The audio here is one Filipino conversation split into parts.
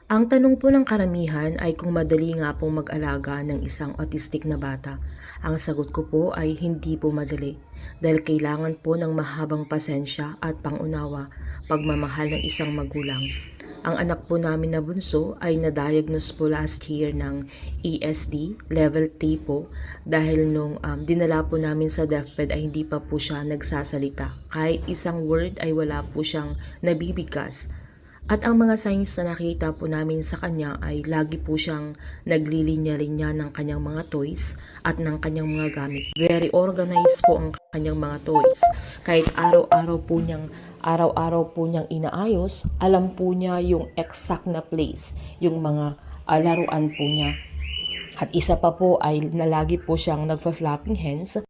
Ang tanong po ng karamihan ay kung madali nga pong mag-alaga ng isang autistic na bata. Ang sagot ko po ay hindi po madali dahil kailangan po ng mahabang pasensya at pangunawa, pagmamahal ng isang magulang. Ang anak po namin na bunso ay na-diagnose po last year ng ESD level 3 po dahil nung dinala po namin sa deathbed ay hindi pa po siya nagsasalita. Kahit isang word ay wala po siyang nabibigkas. At ang mga signs na nakita po namin sa kanya ay lagi po siyang naglilinya-linya ng kanyang mga toys at ng kanyang mga gamit. Very organized po ang kanyang mga toys. Kahit araw-araw po niyang inaayos, alam po niya yung exact na place, yung mga laruan po niya. At isa pa po ay lagi po siyang nagfa-flapping hands.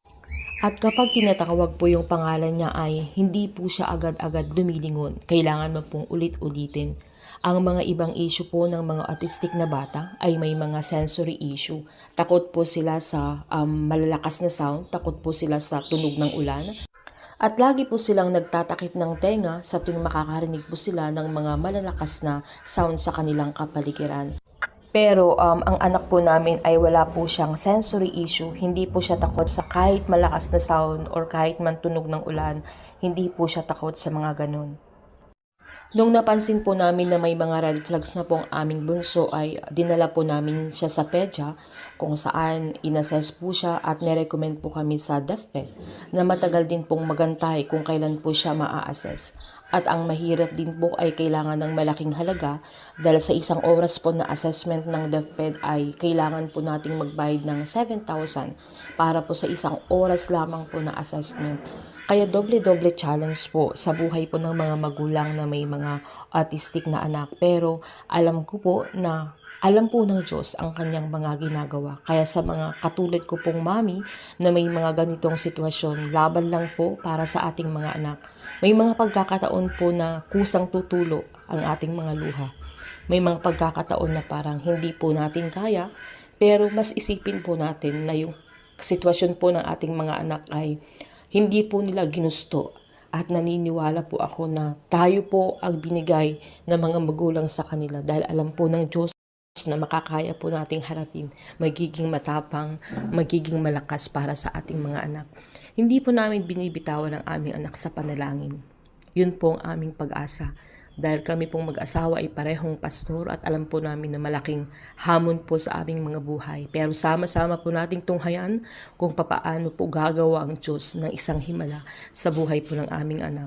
At kapag tinatawag po yung pangalan niya ay hindi po siya agad-agad lumilingon. Kailangan mo pong ulit-ulitin. Ang mga ibang issue po ng mga autistic na bata ay may mga sensory issue. Takot po sila sa malalakas na sound, takot po sila sa tunog ng ulan. At lagi po silang nagtatakip ng tenga sa tuwing makakarinig po sila ng mga malalakas na sound sa kanilang kapaligiran. Pero ang anak po namin ay wala po siyang sensory issue. Hindi po siya takot sa kahit malakas na sound or kahit man tunog ng ulan. Hindi po siya takot sa mga ganun. Nung napansin po namin na may mga red flags na po ang aming bunso ay dinala po namin siya sa pedya kung saan inassess po siya at nirecommend po kami sa DepEd na matagal din pong magantay kung kailan po siya maa-assess. At ang mahirap din po ay kailangan ng malaking halaga dahil sa isang oras po na assessment ng DepEd ay kailangan po nating magbayad ng 7,000 para po sa isang oras lamang po na assessment. Kaya doble-doble challenge po sa buhay po ng mga magulang na may mga autistic na anak. Pero alam ko po na alam po ng Diyos ang kanyang mga ginagawa. Kaya sa mga katulad ko pong mami na may mga ganitong sitwasyon, laban lang po para sa ating mga anak. May mga pagkakataon po na kusang tutulo ang ating mga luha. May mga pagkakataon na parang hindi po natin kaya, pero mas isipin po natin na yung sitwasyon po ng ating mga anak ay hindi po nila ginusto at naniniwala po ako na tayo po ang binigay ng mga magulang sa kanila dahil alam po ng Diyos na makakaya po nating harapin, magiging matapang, magiging malakas para sa ating mga anak. Hindi po namin binibitawan ang aming anak sa panalangin. Yun po ang aming pag-asa. Dahil kami pong mag-asawa ay parehong pastor at alam po namin na malaking hamon po sa aming mga buhay. Pero sama-sama po nating tunghayan kung papaano po gagawa ang Diyos ng isang himala sa buhay po ng aming anak.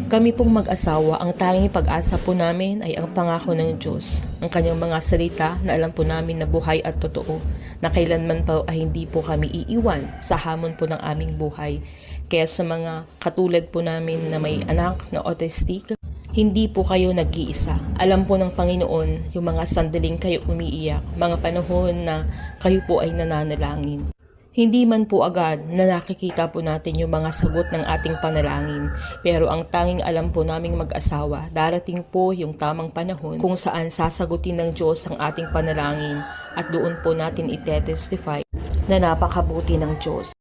Kami pong mag-asawa, ang tanging pag-asa po namin ay ang pangako ng Diyos. Ang kanyang mga salita na alam po namin na buhay at totoo, na kailanman po ay hindi po kami iiwan sa hamon po ng aming buhay. Kaya sa mga katulad po namin na may anak na autistic, hindi po kayo nag-iisa. Alam po ng Panginoon yung mga sandaling kayo umiiyak, mga panahon na kayo po ay nananalangin. Hindi man po agad na nakikita po natin yung mga sagot ng ating panalangin. Pero ang tanging alam po naming mag-asawa, darating po yung tamang panahon kung saan sasagutin ng Diyos ang ating panalangin at doon po natin itetestify na napakabuti ng Diyos.